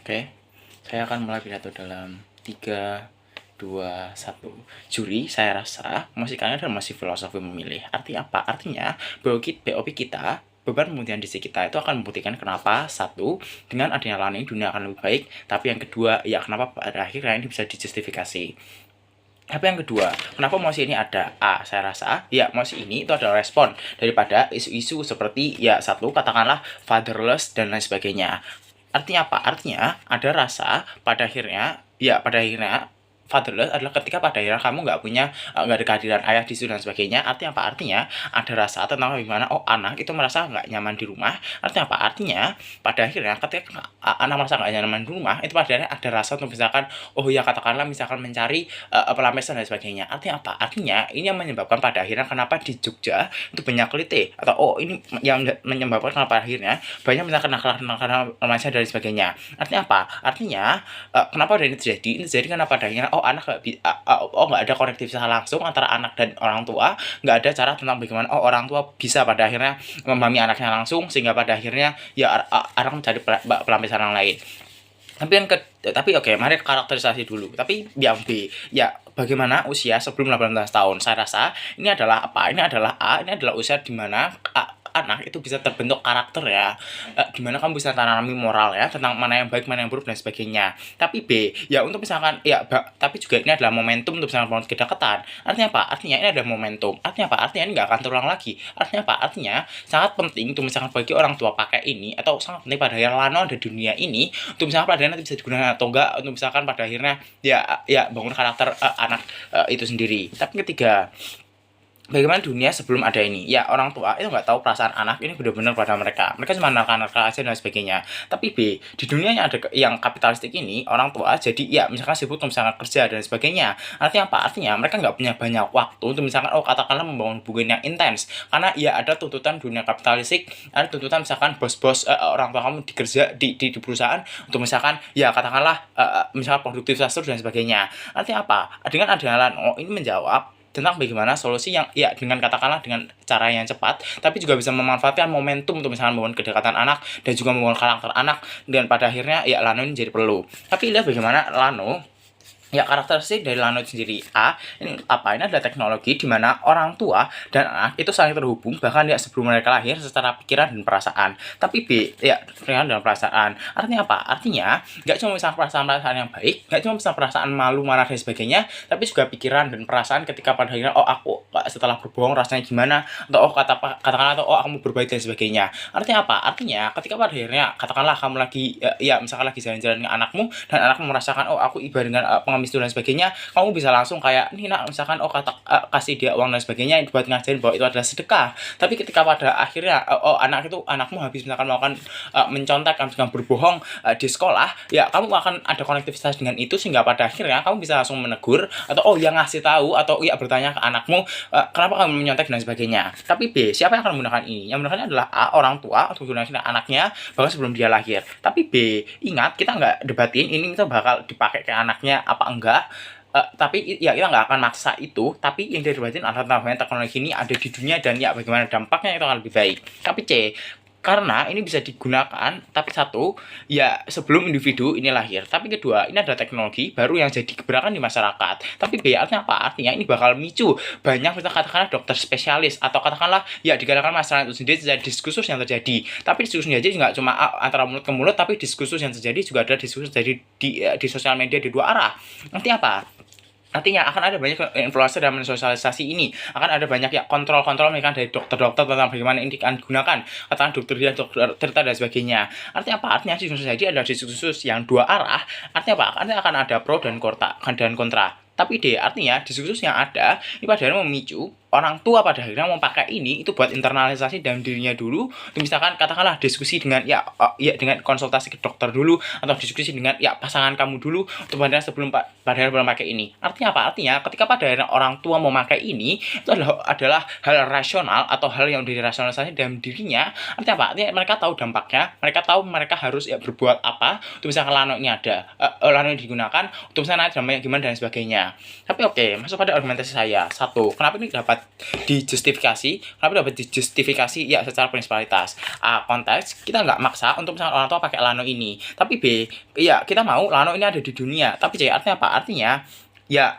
Oke, saya akan mulai pidato dalam 3, 2, 1. Juri, saya rasa musikannya adalah masih filosofi memilih. Artinya apa? Artinya BOP kita, beban pembuktian diri kita itu akan membuktikan kenapa satu, dengan adanya learning dunia akan lebih baik. Tapi yang kedua, ya kenapa pada akhirnya ini bisa dijustifikasi. Tapi yang kedua, kenapa mosi ini ada? Saya rasa ya mosi ini itu adalah respon daripada isu-isu seperti ya satu katakanlah fatherless dan lain sebagainya. Artinya apa? Artinya ada rasa pada akhirnya fatherless adalah ketika pada akhirnya kamu nggak ada kehadiran ayah di situ dan sebagainya. Artinya apa? Artinya ada rasa tentang bagaimana anak itu merasa nggak nyaman di rumah. Artinya apa? Artinya pada akhirnya ketika anak merasa nggak nyaman di rumah itu pada akhirnya ada rasa untuk misalkan katakanlah misalkan mencari pelampiasan dan sebagainya. Artinya apa? Artinya ini yang menyebabkan pada akhirnya kenapa di Jogja itu banyak kelite atau ini yang menyebabkan kenapa akhirnya banyak misalkan nakal-nakal remaja dan sebagainya. Artinya apa? Artinya kenapa ini terjadi? Ini terjadi karena pada akhirnya anak nggak ada konektivitas langsung antara anak dan orang tua, nggak ada cara tentang bagaimana orang tua bisa pada akhirnya memahami anaknya langsung sehingga pada akhirnya ya anak mencari pelampiasan yang lain. Tapi oke, mari karakterisasi dulu. Tapi yang B, ya bagaimana usia sebelum 18 tahun? Saya rasa ini adalah apa? Ini adalah usia di mana anak itu bisa terbentuk karakter ya, dimana kamu bisa tanami moral ya tentang mana yang baik, mana yang buruk dan sebagainya. Tapi B, ya untuk misalkan tapi juga ini adalah momentum untuk misalkan membangun kedekatan. Artinya apa? Artinya ini ada momentum. Artinya apa? Artinya ini nggak akan terulang lagi. Artinya apa? Artinya sangat penting untuk misalkan bagi orang tua pakai ini, atau sangat penting pada akhirnya Lano ada dunia ini untuk misalkan pada akhirnya nanti bisa digunakan atau enggak untuk misalkan pada akhirnya ya bangun karakter anak itu sendiri. Tapi ketiga, bagaimana dunia sebelum ada ini? Ya orang tua itu nggak tahu perasaan anak ini benar-benar pada mereka. Mereka cuma nakal-nakal aja dan sebagainya. Tapi B, di dunia yang kapitalistik ini orang tua jadi ya misalkan sibuk untuk misalkan kerja dan sebagainya. Artinya apa? Artinya mereka nggak punya banyak waktu untuk misalkan katakanlah membangun hubungan yang intens. Karena ya ada tuntutan dunia kapitalistik, ada tuntutan misalkan bos-bos orang tua kamu dikerja di perusahaan untuk misalkan ya katakanlah misalkan produktivitas dan sebagainya. Artinya apa? Dengan adanya ini menjawab tentang bagaimana solusi yang ya dengan katakanlah dengan cara yang cepat tapi juga bisa memanfaatkan momentum untuk misalnya membangun kedekatan anak dan juga membangun karakter anak, dan pada akhirnya ya Lano ini jadi perlu. Tapi lihat bagaimana Lano ya karakteristik dari Lano sendiri. Ini apa? Ini adalah teknologi di mana orang tua dan anak itu saling terhubung bahkan ya sebelum mereka lahir secara pikiran dan perasaan. Tapi B, ya pikiran dan perasaan. Artinya apa? Artinya nggak cuma misalnya perasaan yang baik, nggak cuma misalnya perasaan malu, marah dan sebagainya, tapi juga pikiran dan perasaan ketika pada akhirnya aku setelah berbohong rasanya gimana, atau katakanlah atau aku mau berbaik dan sebagainya. Artinya apa? Artinya ketika pada akhirnya katakanlah kamu lagi misalkan lagi jalan-jalan dengan anakmu dan anakmu merasakan aku iba dengan dan sebagainya, kamu bisa langsung kayak nih nak misalkan kasih dia uang dan sebagainya buat ngajarin bahwa itu adalah sedekah. Tapi ketika pada akhirnya anakmu habis misalkan melakukan mencontek dengan berbohong di sekolah, ya kamu akan ada konektivitas dengan itu sehingga pada akhirnya kamu bisa langsung menegur atau yang ngasih tahu atau ya bertanya ke anakmu kenapa kamu menyontek dan sebagainya. Tapi B, siapa yang akan menggunakan ini? Yang menggunakannya adalah A, orang tua untuk menggunakan anaknya bahkan sebelum dia lahir. Tapi B, ingat kita nggak debatin ini itu bakal dipakai ke anaknya apa enggak. Tapi ya kita nggak akan maksa itu. Tapi yang didebatin adalah tentang teknologi ini ada di dunia dan ya bagaimana dampaknya itu akan lebih baik. Tapi C, karena ini bisa digunakan, tapi satu, ya sebelum individu ini lahir. Tapi kedua, ini adalah teknologi baru yang jadi gebrakan di masyarakat. Tapi B, artinya apa? Artinya ini bakal micu banyak kita katakanlah dokter spesialis atau katakanlah ya dikarenakan masyarakat itu sendiri terjadi diskursus yang terjadi. Tapi diskursusnya jadi nggak cuma antara mulut ke mulut, tapi diskursus yang terjadi juga ada diskursus terjadi di sosial media di dua arah. Artinya apa? Artinya akan ada banyak influencer dalam mensosialisasi ini, akan ada banyak ya kontrol-kontrol mereka dari dokter-dokter tentang bagaimana ini akan digunakan, katakan dokter dia, dokter cerita dan sebagainya. Artinya apa? Artinya diskursus jadi adalah diskursus yang dua arah. Artinya apa? Artinya akan ada pro dan kontra. Tapi D, artinya diskursus yang ada ini pada akhirnya memicu orang tua pada akhirnya mau pakai ini itu buat internalisasi dalam dirinya dulu. Misalkan katakanlah diskusi dengan dengan konsultasi ke dokter dulu atau diskusi dengan pasangan kamu dulu untuk sebelum belum pakai ini. Artinya apa? Artinya ketika pada akhirnya orang tua mau pakai ini itu adalah hal rasional atau hal yang dirasionalisasi dalam dirinya. Artinya apa? Artinya mereka tahu dampaknya, mereka tahu mereka harus berbuat apa untuk misalkan Lano ini ada, Lano ini digunakan untuk misalnya dampaknya gimana dan sebagainya. Tapi oke, masuk pada argumentasi saya. Satu, kenapa ini dapat dijustifikasi. Kenapa dapat dijustifikasi? Ya secara prinsipalitas. A, konteks kita nggak maksa untuk misalkan orang tua pakai Lano ini. Tapi B, ya kita mau Lano ini ada di dunia. Tapi C, artinya apa? Artinya ya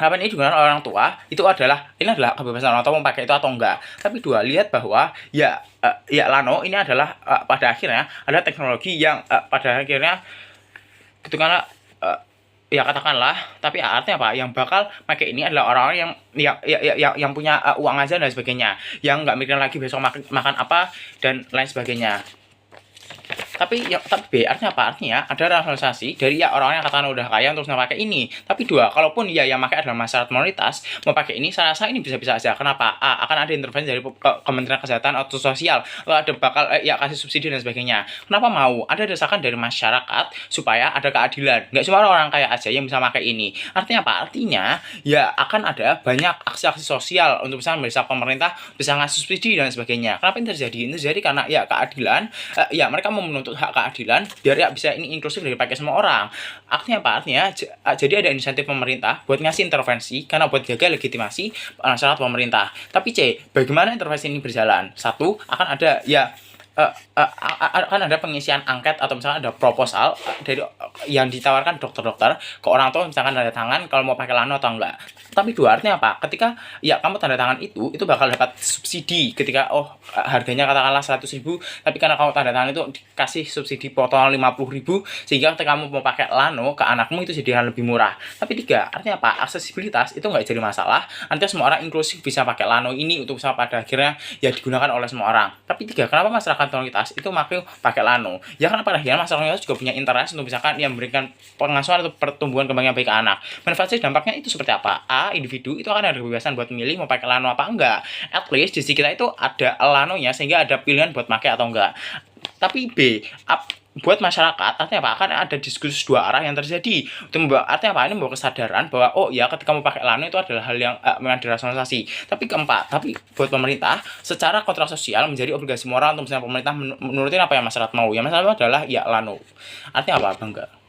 apa ini digunakan oleh orang tua itu adalah kebebasan orang tua mau pakai itu atau enggak. Tapi dua, lihat bahwa ya Lano ini adalah pada akhirnya ada teknologi yang pada akhirnya ketika ya katakanlah, tapi artinya apa, yang bakal pakai ini adalah orang-orang yang punya uang aja dan sebagainya, yang nggak mikirin lagi besok makan apa dan lain sebagainya. Tapi B artinya apa? Artinya ada rasionalisasi dari orang yang katakan udah kaya untuk pakai ini. Tapi dua, kalaupun yang pakai adalah masyarakat minoritas mau pakai ini, saya rasa ini bisa-bisa aja. Kenapa? A, akan ada intervensi dari Kementerian Kesehatan atau Sosial, lalu ada bakal kasih subsidi dan sebagainya. Kenapa mau? Ada desakan dari masyarakat supaya ada keadilan. Nggak cuma orang kaya aja yang bisa pakai ini. Artinya apa? Artinya ya akan ada banyak aksi-aksi sosial untuk misalnya mendesak pemerintah bisa ngasih subsidi dan sebagainya. Kenapa ini terjadi? Ini terjadi karena ya keadilan, mereka mau menuntut hak keadilan biar ya bisa ini inklusif dari pakai semua orang. Artinya apa? Artinya jadi ada insentif pemerintah buat ngasih intervensi karena buat jaga legitimasi masyarakat pemerintah. Tapi C, bagaimana intervensi ini berjalan? Satu, akan ada akan ada pengisian angket atau misalnya ada proposal dari yang ditawarkan dokter-dokter ke orang tua misalkan tanda tangan kalau mau pakai Lano atau enggak. Tapi dua, artinya apa? Ketika kamu tanda tangan itu bakal dapat subsidi ketika harganya katakanlah 100.000, tapi karena kamu tanda tangan itu dikasih subsidi potongan 50.000 sehingga ketika kamu mau pakai Lano ke anakmu itu jadi lebih murah. Tapi tiga, artinya apa? Aksesibilitas itu nggak jadi masalah. Nanti semua orang inklusif bisa pakai Lano ini untuk bisa pada akhirnya ya digunakan oleh semua orang. Tapi tiga, kenapa masyarakat minoritas itu pakai Lano? Ya karena pada akhirnya masyarakat minoritas juga punya interest untuk misalkan yang memberikan pengasuhan atau pertumbuhan kembang yang baik ke anak. Manfaatnya dampaknya itu seperti apa? A, individu itu akan ada kebebasan buat memilih mau pakai Lano apa enggak. At least di sisi kita itu ada Lanonya sehingga ada pilihan buat pakai atau enggak. Tapi B, buat masyarakat artinya apa? Akan ada diskursus dua arah yang terjadi. Artinya apa? Ini membawa kesadaran bahwa ketika mau pakai Lano itu adalah hal yang memang dirasionalisasi. Tapi keempat, tapi buat pemerintah secara kontrak sosial menjadi obligasi moral untuk misalnya pemerintah menurutin apa yang masyarakat mau. Yang masyarakat adalah Lano. Artinya apa? Bangga.